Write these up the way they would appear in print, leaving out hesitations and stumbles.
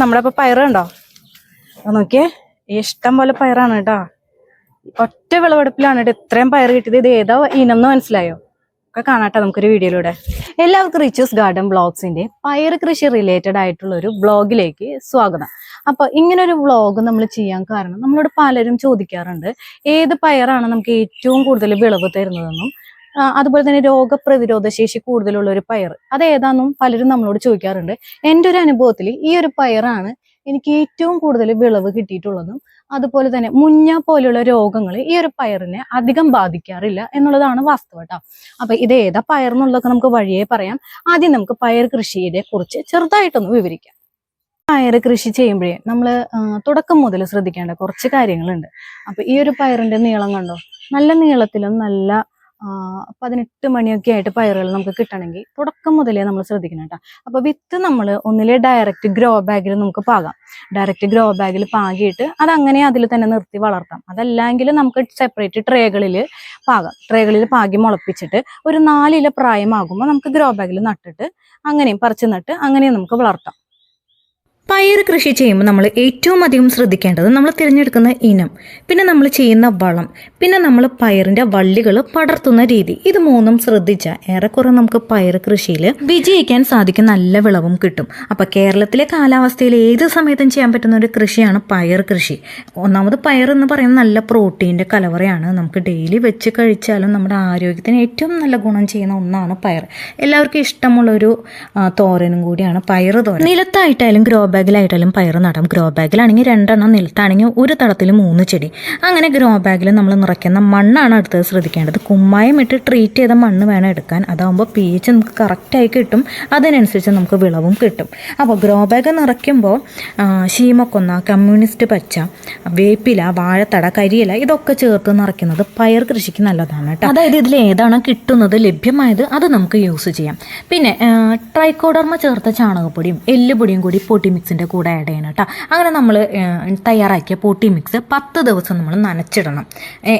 നമ്മുടെ ഇപ്പൊ പയറുണ്ടോ നോക്കിയേ, ഇഷ്ടം പോലെ പയറാണ് കേട്ടോ. ഒറ്റ വിളവെടുപ്പിലാണ് കേട്ടോ ഇത്രയും പയർ കിട്ടിയത്. ഇത് ഏതാ ഇനം മനസ്സിലായോ? ഒക്കെ കാണാട്ടെ നമുക്കൊരു വീഡിയോയിലൂടെ. എല്ലാവർക്കും റിച്ചൂസ് ഗാർഡൻ ബ്ലോഗ്സിന്റെ പയർ കൃഷി റിലേറ്റഡ് ആയിട്ടുള്ള ഒരു ബ്ലോഗിലേക്ക് സ്വാഗതം. അപ്പൊ ഇങ്ങനെ ഒരു വ്ളോഗ് നമ്മൾ ചെയ്യാൻ കാരണം, നമ്മളോട് പലരും ചോദിക്കാറുണ്ട് ഏത് പയറാണ് നമുക്ക് ഏറ്റവും കൂടുതൽ വിളവ് തരുന്നതെന്നും അതുപോലെ തന്നെ രോഗപ്രതിരോധ ശേഷി കൂടുതലുള്ള ഒരു പയർ അതേതാണെന്നും പലരും നമ്മളോട് ചോദിക്കാറുണ്ട്. എൻ്റെ ഒരു അനുഭവത്തിൽ ഈ ഒരു പയറാണ് എനിക്ക് ഏറ്റവും കൂടുതൽ വിളവ് കിട്ടിയിട്ടുള്ളതും അതുപോലെ തന്നെ മുഞ്ഞ പോലെയുള്ള രോഗങ്ങൾ ഈ ഒരു പയറിനെ അധികം ബാധിക്കാറില്ല എന്നുള്ളതാണ് വാസ്തവം കേട്ടോ. അപ്പൊ ഇത് ഏതാ പയർ എന്നുള്ളതൊക്കെ നമുക്ക് വഴിയേ പറയാം. ആദ്യം നമുക്ക് പയർ കൃഷിയെ കുറിച്ച് ചെറുതായിട്ടൊന്ന് വിവരിക്കാം. പയർ കൃഷി ചെയ്യുമ്പോഴേ നമ്മൾ തുടക്കം മുതൽ ശ്രദ്ധിക്കേണ്ട കുറച്ച് കാര്യങ്ങളുണ്ട്. അപ്പൊ ഈ ഒരു പയറിന്റെ നീളം കണ്ടോ, നല്ല നീളത്തിലും നല്ല 18 മണിയൊക്കെ ആയിട്ട് പയറുകൾ നമുക്ക് കിട്ടണമെങ്കിൽ തുടക്കം മുതലേ നമ്മൾ ശ്രദ്ധിക്കണം കേട്ടോ. അപ്പൊ വിത്ത് നമ്മൾ ഒന്നിലെ ഡയറക്റ്റ് ഗ്രോ ബാഗിൽ നമുക്ക് പാകാം. ഡയറക്റ്റ് ഗ്രോ ബാഗിൽ പാകിയിട്ട് അതങ്ങനെ അതിൽ തന്നെ നിർത്തി വളർത്താം. അതല്ലെങ്കിൽ നമുക്ക് സെപ്പറേറ്റ് ട്രേകളിൽ പാകാം. ട്രേകളിൽ പാകി മുളപ്പിച്ചിട്ട് ഒരു 4 ഇല പ്രായമാകുമ്പോൾ നമുക്ക് ഗ്രോ ബാഗിൽ നട്ടിട്ട് അങ്ങനെയും പറിച്ച് നട്ട് അങ്ങനെയും നമുക്ക് വളർത്താം. പയർ കൃഷി ചെയ്യുമ്പോൾ നമ്മൾ ഏറ്റവും അധികം ശ്രദ്ധിക്കേണ്ടത് നമ്മൾ തിരഞ്ഞെടുക്കുന്ന ഇനം, പിന്നെ നമ്മൾ ചെയ്യുന്ന വളം, പിന്നെ നമ്മൾ പയറിന്റെ വള്ളികൾ പടർത്തുന്ന രീതി. ഇത് മൂന്നും ശ്രദ്ധിച്ചാൽ ഏറെക്കുറെ നമുക്ക് പയർ കൃഷിയിൽ വിജയിക്കാൻ സാധിക്കും, നല്ല വിളവും കിട്ടും. അപ്പൊ കേരളത്തിലെ കാലാവസ്ഥയിൽ ഏത് സമയത്തും ചെയ്യാൻ പറ്റുന്ന ഒരു കൃഷിയാണ് പയർ കൃഷി. ഒന്നാമത് പയർ എന്ന് പറയുന്നത് നല്ല പ്രോട്ടീൻ്റെ കലവറയാണ്. നമുക്ക് ഡെയിലി വെച്ച് കഴിച്ചാലും നമ്മുടെ ആരോഗ്യത്തിന് ഏറ്റവും നല്ല ഗുണം ചെയ്യുന്ന ഒന്നാണ് പയർ. എല്ലാവർക്കും ഇഷ്ടമുള്ളൊരു തോരനും കൂടിയാണ് പയർ തോരൻ. നിലത്തായിട്ടായാലും ഗ്രോ ബാഗിലായിട്ടാലും പയർ നടാം. ഗ്രോ ബാഗിലാണെങ്കിൽ 2 എണ്ണം, നിലത്താണെങ്കിൽ ഒരു തടത്തിൽ 3 ചെടി. അങ്ങനെ ഗ്രോ ബാഗിൽ നമ്മൾ നിറയ്ക്കുന്ന മണ്ണാണ് അടുത്തത് ശ്രദ്ധിക്കേണ്ടത്. കുമ്മായം ഇട്ട് ട്രീറ്റ് ചെയ്ത മണ്ണ് വേണം എടുക്കാൻ. അതാകുമ്പോൾ pH നമുക്ക് കറക്റ്റായി കിട്ടും, അതിനനുസരിച്ച് നമുക്ക് വിളവും കിട്ടും. അപ്പോൾ ഗ്രോ ബാഗ് നിറയ്ക്കുമ്പോൾ ശീമക്കൊന്ന, കമ്മ്യൂണിസ്റ്റ് പച്ച, വേപ്പില, വാഴത്തട, കരിയില ഇതൊക്കെ ചേർത്ത് നിറയ്ക്കുന്നത് പയർ കൃഷിക്ക് നല്ലതാണ് കേട്ടോ. അതായത് ഇതിൽ ഏതാണ് കിട്ടുന്നത് ലഭ്യമായത് അത് നമുക്ക് യൂസ് ചെയ്യാം. പിന്നെ ട്രൈക്കോഡർമ ചേർത്ത ചാണകപ്പൊടിയും എല്ലുപൊടിയും കൂടി പൊട്ടി മിക്സിൻ്റെ കൂടെ ആഡ് ചെയ്യണം കേട്ടോ. അങ്ങനെ നമ്മൾ തയ്യാറാക്കിയ പൊട്ടി മിക്സ് 10 ദിവസം നമ്മൾ നനച്ചിടണം.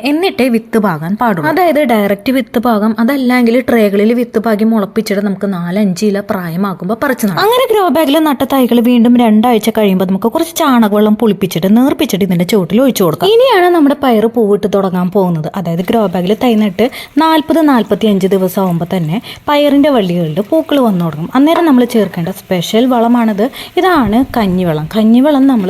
എന്നിട്ടേ വിത്ത് പാകാൻ പാടുള്ളൂ. അതായത് ഡയറക്റ്റ് വിത്ത് പാകാം, അതല്ലെങ്കിൽ ട്രേകളിൽ വിത്ത് പാകി മുളപ്പിച്ചിട്ട് നമുക്ക് 4-5 ഇല പ്രായമാകുമ്പോൾ പറിച്ചു നടാം. അങ്ങനെ ഗ്രോ ബാഗിൽ നട്ട തൈകൾ വീണ്ടും 2 ആഴ്ച കഴിയുമ്പോൾ നമുക്ക് കുറച്ച് ചാണകവെള്ളം പുളിപ്പിച്ചിട്ട് നീർപ്പിച്ചിട്ട് ഇതിന്റെ ചുവട്ടിൽ ഒഴിച്ചു കൊടുക്കാം. ഇനിയാണ് നമ്മുടെ പയർ പൂവിട്ട് തുടങ്ങാൻ പോകുന്നത്. അതായത് ഗ്രോ ബാഗിൽ തൈ നട്ട് 40-45 ദിവസം ആകുമ്പോൾ തന്നെ പയറിന്റെ വള്ളികളിൽ പൂക്കൾ വന്നു തുടങ്ങും. അന്നേരം നമ്മൾ ചേർക്കേണ്ട സ്പെഷ്യൽ വളമാണിത്. ഇതാണ് കഞ്ഞിവെള്ളം. കഞ്ഞിവെള്ളം നമ്മൾ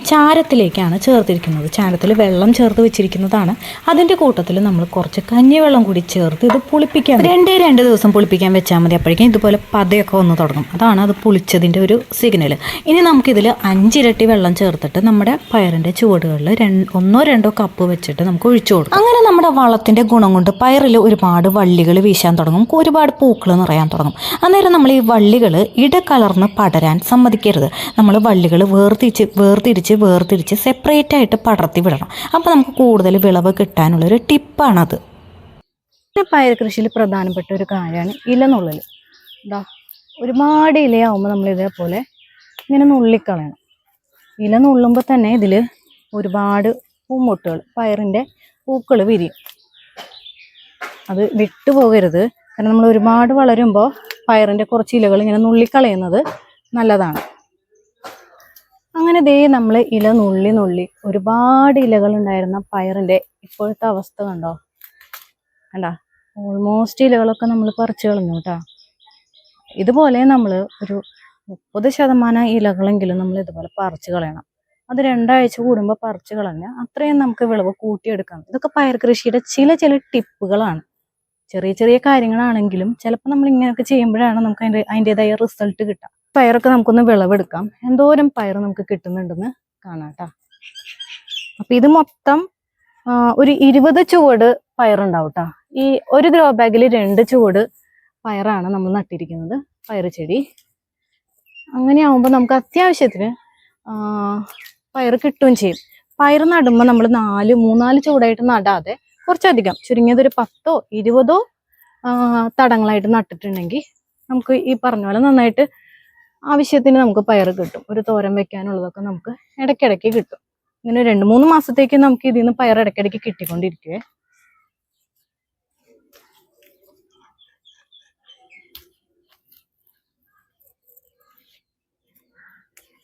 ചാരത്തിലേക്കാണ് ചേർത്തിരിക്കുന്നത്. ചാരത്തിൽ വെള്ളം ചേർത്ത് വെച്ചിരിക്കുന്നതാണ്. അതിൻ്റെ കൂട്ടത്തിൽ നമ്മൾ കുറച്ച് കഞ്ഞിവെള്ളം കൂടി ചേർത്ത് ഇത് പുളിപ്പിക്കാൻ 2 ദിവസം പുളിപ്പിക്കാൻ വെച്ചാൽ മതി. അപ്പോഴേക്കും ഇതുപോലെ പതയൊക്കെ വന്ന് തുടങ്ങും. അതാണ് അത് പുളിച്ചതിൻ്റെ ഒരു സിഗ്നൽ. ഇനി നമുക്കിതിൽ 5 ഇരട്ടി വെള്ളം ചേർത്തിട്ട് നമ്മുടെ പയറിൻ്റെ ചുവടുകളിൽ 1-2 കപ്പ് വെച്ചിട്ട് നമുക്ക് ഒഴിച്ചു കൊടുക്കും. അങ്ങനെ നമ്മുടെ വളത്തിൻ്റെ ഗുണം കൊണ്ട് പയറിൽ ഒരുപാട് വള്ളികൾ വീശാൻ തുടങ്ങും, ഒരുപാട് പൂക്കൾ നിറയാൻ തുടങ്ങും. അന്നേരം നമ്മൾ ഈ വള്ളികൾ ഇടകലർന്ന് പടരാൻ സമ്മതിക്കരുത്. നമ്മൾ വള്ളികൾ വേർതിരിച്ച് സെപ്പറേറ്റ് ആയിട്ട് പടർത്തി വിടണം. അപ്പോൾ നമുക്ക് കൂടുതൽ വിളവ് കിട്ടാനുള്ളൊരു ടിപ്പാണത്. പയർ കൃഷിയിൽ പ്രധാനപ്പെട്ട ഒരു കാര്യമാണ് ഇല നുള്ളൽ. ഒരുപാട് ഇലയാവുമ്പോൾ നമ്മൾ ഇതേപോലെ ഇങ്ങനെ നുള്ളിക്കളയണം. ഇല നുള്ളുമ്പോൾ തന്നെ ഇതിൽ ഒരുപാട് പൂമൊട്ടുകൾ, പയറിൻ്റെ പൂക്കൾ വിരിയും. അത് വിട്ടുപോകരുത്. കാരണം നമ്മൾ ഒരുപാട് വളരുമ്പോൾ പയറിൻ്റെ കുറച്ച് ഇലകൾ ഇങ്ങനെ നുള്ളിക്കളയുന്നത് നല്ലതാണ്. അങ്ങനെ നമ്മൾ ഇല നുള്ളി ഒരുപാട് ഇലകൾ ഉണ്ടായിരുന്ന പയറിൻ്റെ ഇപ്പോഴത്തെ അവസ്ഥ കണ്ടോ. ഓൾമോസ്റ്റ് ഇലകളൊക്കെ നമ്മൾ പറിച്ചു കളഞ്ഞു കേട്ടോ. ഇതുപോലെ നമ്മൾ ഒരു 30% ഇലകളെങ്കിലും നമ്മൾ ഇതുപോലെ പറിച്ചു കളയണം. അത് 2 ആഴ്ച കൂടുമ്പോൾ പറിച്ചു കളഞ്ഞാൽ അത്രയും നമുക്ക് വിളവ് കൂട്ടിയെടുക്കാം. ഇതൊക്കെ പയർ കൃഷിയുടെ ചില ടിപ്പുകളാണ്. ചെറിയ കാര്യങ്ങളാണെങ്കിലും ചിലപ്പോൾ നമ്മൾ ഇങ്ങനെയൊക്കെ ചെയ്യുമ്പോഴാണ് നമുക്ക് അതിൻ്റെതായ റിസൾട്ട് കിട്ടുക. പയറൊക്കെ നമുക്കൊന്ന് വിളവെടുക്കാം. എന്തോരം പയർ നമുക്ക് കിട്ടുന്നുണ്ടെന്ന് കാണാം കേട്ടോ. അപ്പം ഇത് മൊത്തം ഒരു 20 ചുവട് പയറുണ്ടാവും കേട്ടോ. ഈ ഒരു ഗ്രോ ബാഗിൽ 2 ചുവട് പയറാണ് നമ്മൾ നട്ടിരിക്കുന്നത്, പയർ ചെടി. അങ്ങനെ ആവുമ്പോൾ നമുക്ക് അത്യാവശ്യത്തിന് പയർ കിട്ടുകയും ചെയ്യും. പയർ നടുമ്പോൾ നമ്മൾ 3-4 ചുവടായിട്ട് നടാതെ കുറച്ചധികം ചുരുങ്ങിയതൊരു 10-20 തടങ്ങളായിട്ട് നട്ടിട്ടുണ്ടെങ്കിൽ നമുക്ക് ഈ പറഞ്ഞ പോലെ നന്നായിട്ട് ആവശ്യത്തിന് നമുക്ക് പയർ കിട്ടും. ഒരു തോരൻ വെക്കാനുള്ളതൊക്കെ നമുക്ക് ഇടയ്ക്കിടയ്ക്ക് കിട്ടും. ഇങ്ങനെ 2-3 മാസത്തേക്ക് നമുക്ക് ഇതിൽ നിന്ന് പയർ ഇടയ്ക്കിടയ്ക്ക് കിട്ടിക്കൊണ്ടിരിക്കുവേ.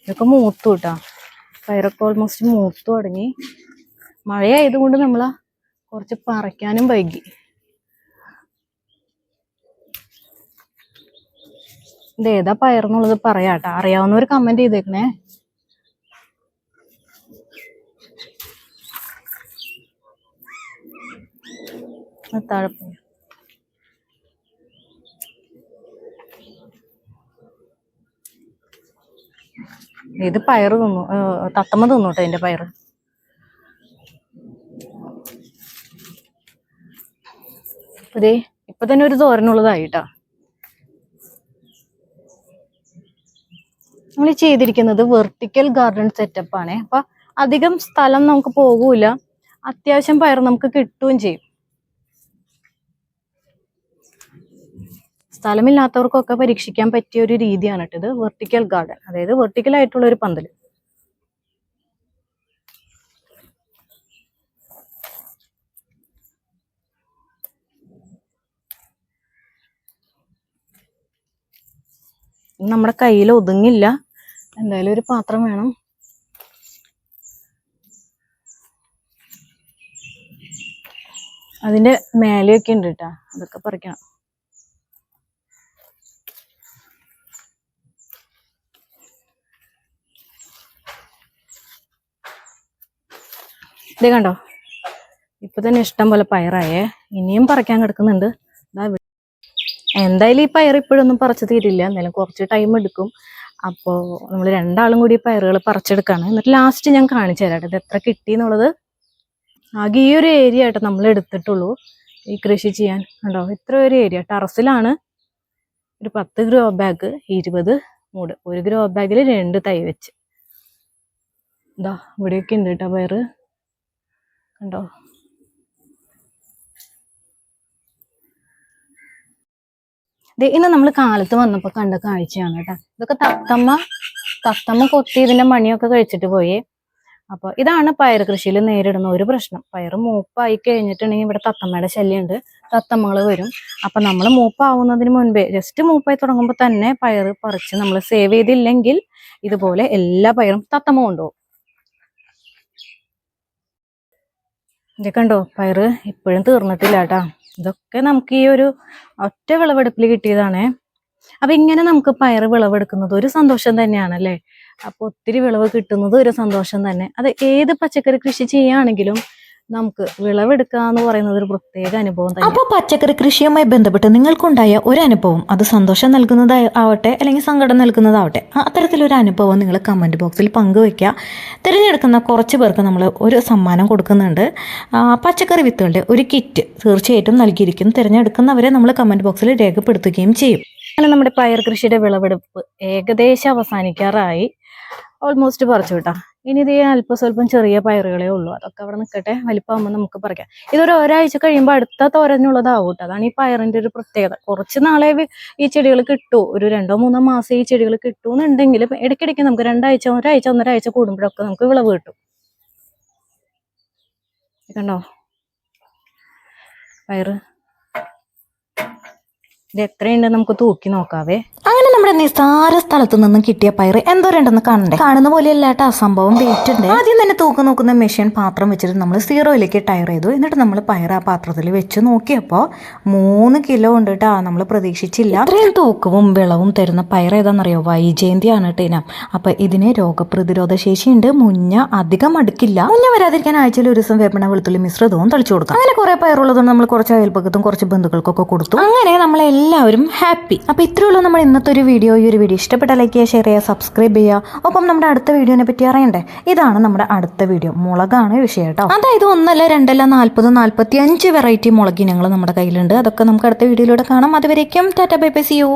ഇതൊക്കെ മൂത്തു കിട്ടാ. പയറൊക്കെ ഓൾമോസ്റ്റ് മൂത്തു തുടങ്ങി. മഴയായതുകൊണ്ട് നമ്മൾ കുറച്ച് പറിക്കാനും വൈകി. ഇതേതാ പയറെന്നുള്ളത് പറയാട്ടാ. അറിയാവുന്നവർ കമന്റ് ചെയ്തേക്കണേ. താഴെ ഇത് പയറ് തിന്നു, തത്തമ്മ തിന്നോട്ടെ അതിന്റെ പയറ്. ഇതേ ഇപ്പൊ തന്നെ ഒരു തോരനുള്ളതായിട്ടാ. നമ്മൾ ചെയ്തിരിക്കുന്നത് വെർട്ടിക്കൽ ഗാർഡൻ സെറ്റപ്പ് ആണ്. അപ്പൊ അധികം സ്ഥലം നമുക്ക് പോകൂല, അത്യാവശ്യം പയർ നമുക്ക് കിട്ടുകയും ചെയ്യും. സ്ഥലമില്ലാത്തവർക്കൊക്കെ പരീക്ഷിക്കാൻ പറ്റിയ ഒരു രീതിയാണ് ഇത് വെർട്ടിക്കൽ ഗാർഡൻ, അതായത് വെർട്ടിക്കൽ ആയിട്ടുള്ള ഒരു പന്തൽ. നമ്മുടെ കയ്യിൽ ഒതുങ്ങില്ല, എന്തായാലും ഒരു പാത്രം വേണം. അതിന്റെ മേലെയൊക്കെ ഉണ്ട് കേട്ടാ, അതൊക്കെ പറിക്കണം. ഇത് കണ്ടോ, ഇപ്പൊ തന്നെ ഇഷ്ടം പോലെ പയറായേ. ഇനിയും പറിക്കാൻ കിടക്കുന്നുണ്ട്. എന്തായാലും ഈ പയർ ഇപ്പോഴൊന്നും പറിച്ചു തീരില്ല, എന്തായാലും കുറച്ച് ടൈം എടുക്കും. അപ്പോൾ നമ്മൾ രണ്ടാളും കൂടി പയറുകൾ പറിച്ചെടുക്കാണ്. എന്നിട്ട് ലാസ്റ്റ് ഞാൻ കാണിച്ചു തരാം ഇത് എത്ര കിട്ടി എന്നുള്ളത്. ആകെ ഈ ഒരു ഏരിയ ആയിട്ട് നമ്മൾ എടുത്തിട്ടുള്ളൂ ഈ കൃഷി ചെയ്യാൻ. കണ്ടോ, ഇത്ര ഒരു ഏരിയ. ടെറസിലാണ്. ഒരു 10 ഗ്രോ ബാഗ് 20 മൂട്. ഒരു ഗ്രോ ബാഗിൽ 2 തൈ വെച്ച്. ഇതാ ഇവിടെയൊക്കെ ഉണ്ട് കേട്ടോ പയറ്. കണ്ടോ, ഇന്ന് നമ്മൾ കാലത്ത് വന്നപ്പോ കണ്ട കാഴ്ചയാണ് കേട്ടോ. ഇതൊക്കെ തത്തമ്മ കൊത്തി ഇതിന്റെ മണിയൊക്കെ കഴിച്ചിട്ട് പോയേ. അപ്പൊ ഇതാണ് പയർ കൃഷിയിൽ നേരിടുന്ന ഒരു പ്രശ്നം. പയർ മൂപ്പായി കഴിഞ്ഞിട്ടുണ്ടെങ്കിൽ ഇവിടെ തത്തമ്മയുടെ ശല്യമുണ്ട്, തത്തമ്മകൾ വരും. അപ്പൊ നമ്മൾ മൂപ്പാവുന്നതിന് മുൻപേ, ജസ്റ്റ് മൂപ്പായി തുടങ്ങുമ്പോൾ തന്നെ പയർ പറിച്ച് നമ്മൾ സേവ് ചെയ്തില്ലെങ്കിൽ ഇതുപോലെ എല്ലാ പയറും തത്തമ്മ കൊണ്ടുപോകും. ഇത് കണ്ടോ, പയറ് ഇപ്പോഴും തീർന്നിട്ടില്ല കേട്ടാ. ഇതൊക്കെ നമുക്ക് ഈ ഒരു ഒറ്റ വിളവെടുപ്പിൽ കിട്ടിയതാണേ. അപ്പൊ ഇങ്ങനെ നമുക്ക് പയറ് വിളവെടുക്കുന്നത് ഒരു സന്തോഷം തന്നെയാണല്ലേ. അപ്പൊ ഒത്തിരി വിളവ് കിട്ടുന്നത് ഒരു സന്തോഷം തന്നെ. അത് ഏത് പച്ചക്കറി കൃഷി ചെയ്യുകയാണെങ്കിലും നമുക്ക് വിളവെടുക്കുക എന്ന് പറയുന്നത് ഒരു പ്രത്യേക അനുഭവം തന്നെ. അപ്പോൾ പച്ചക്കറി കൃഷിയുമായി ബന്ധപ്പെട്ട് നിങ്ങൾക്കുണ്ടായ ഒരു അനുഭവം, അത് സന്തോഷം നൽകുന്നതാവട്ടെ അല്ലെങ്കിൽ സങ്കടം നൽകുന്നതാവട്ടെ, അത്തരത്തിലൊരു അനുഭവം നിങ്ങൾ കമൻറ്റ് ബോക്സിൽ പങ്കുവയ്ക്കുക. തിരഞ്ഞെടുക്കുന്ന കുറച്ച് പേർക്ക് നമ്മൾ ഒരു സമ്മാനം കൊടുക്കുന്നുണ്ട്. പച്ചക്കറി വിത്തുകളുടെ ഒരു കിറ്റ് തീർച്ചയായിട്ടും നൽകിയിരിക്കും. തിരഞ്ഞെടുക്കുന്നവരെ നമ്മൾ കമൻറ്റ് ബോക്സിൽ രേഖപ്പെടുത്തുകയും ചെയ്യും. അങ്ങനെ നമ്മുടെ പയർ കൃഷിയുടെ വിളവെടുപ്പ് ഏകദേശം അവസാനിക്കാറായി. ഓൾമോസ്റ്റ് പറിച്ചു കേട്ടാ. ഇനി ഇത് സ്വല്പം ചെറിയ പയറുകളേ ഉള്ളൂ. അതൊക്കെ അവിടെ നിൽക്കട്ടെ, വലിപ്പമാകുമ്പോൾ നമുക്ക് പറിക്കാം. ഇതൊരു ഒരാഴ്ച കഴിയുമ്പോൾ അടുത്ത തോരനുള്ളതാവും കേട്ടോ. അതാണ് ഈ പയറിന്റെ ഒരു പ്രത്യേകത. കുറച്ച് നാളെ ഈ ചെടികൾ കിട്ടൂ, ഒരു 2-3 മാസം ഈ ചെടികൾ കിട്ടൂന്നുണ്ടെങ്കിൽ ഇടയ്ക്കിടയ്ക്ക് നമുക്ക് ഒരാഴ്ച കൂടുമ്പോഴൊക്കെ നമുക്ക് വിളവ് കിട്ടും. കണ്ടോ പയറ്, ഇത് എത്രയുണ്ടെന്ന് നമുക്ക് തൂക്കി നോക്കാവേ. അങ്ങനെ നമ്മുടെ നിസ്സാര സ്ഥലത്തു നിന്നും കിട്ടിയ പയർ എന്തോരണ്ടെന്ന് കാണണ്ടേ? കാണുന്ന പോലെയല്ല കേട്ടോ, സംഭവം വെയിറ്റ് ഉണ്ട്. ആദ്യം തന്നെ തൂക്കം നോക്കുന്ന മെഷീൻ പാത്രം വെച്ചിട്ട് നമ്മൾ 0ലേക്ക് ടയർ ചെയ്തു. എന്നിട്ട് നമ്മൾ പയർ ആ പാത്രത്തിൽ വെച്ച് നോക്കിയപ്പോൾ 3 കിലോ ഉണ്ട് കേട്ടോ. നമ്മൾ പ്രതീക്ഷിച്ചില്ല. ഇത്രയും തൂക്കവും വിളവും തരുന്ന പയർ ഏതാണെന്നറിയോ? വൈജയന്തിയാണ് കേട്ടോ ഇനം. അപ്പൊ ഇതിന് രോഗപ്രതിരോധ ശേഷിയുണ്ട്. മുഞ്ഞ അധികം അടുക്കില്ല. മുഞ്ഞ വരാതിരിക്കാൻ ആഴ്ചയിൽ ഒരു ദിവസം വേപ്പണ വെളുത്തുള്ളി മിശ്രിതവും തളിച്ചു കൊടുക്കാം. അങ്ങനെ കുറെ പയറുള്ളതും നമ്മൾ കുറച്ച് അയൽപ്പക്കത്തും കുറച്ച് ബന്ധുക്കൾക്കൊക്കെ കൊടുത്തു. അങ്ങനെ നമ്മളെല്ലാവരും ഹാപ്പി. അപ്പൊ ഇത്രയുള്ളൂ നമ്മൾ ഇന്നത്തെ ഒരു വീഡിയോ. ഈ ഒരു വീഡിയോ ഇഷ്ടപ്പെട്ടാൽ ലൈക്ക് ചെയ്യുക, ഷെയർ ചെയ്യുക, സബ്സ്ക്രൈബ് ചെയ്യുക. ഒപ്പം നമ്മുടെ അടുത്ത വീഡിയോനെ പറ്റി അറിയണ്ടേ? ഇതാണ് നമ്മുടെ അടുത്ത വീഡിയോ. മുളകാണ് വിഷയം കേട്ടോ. അതായത് 1 അല്ല 2 അല്ല 40-45 വെറൈറ്റി മുളക് ഇനങ്ങൾ നമ്മുടെ കയ്യിലുണ്ട്. അതൊക്കെ നമുക്ക് അടുത്ത വീഡിയോയിലൂടെ കാണാം. അതുവരേക്കും tata bye bye, see U.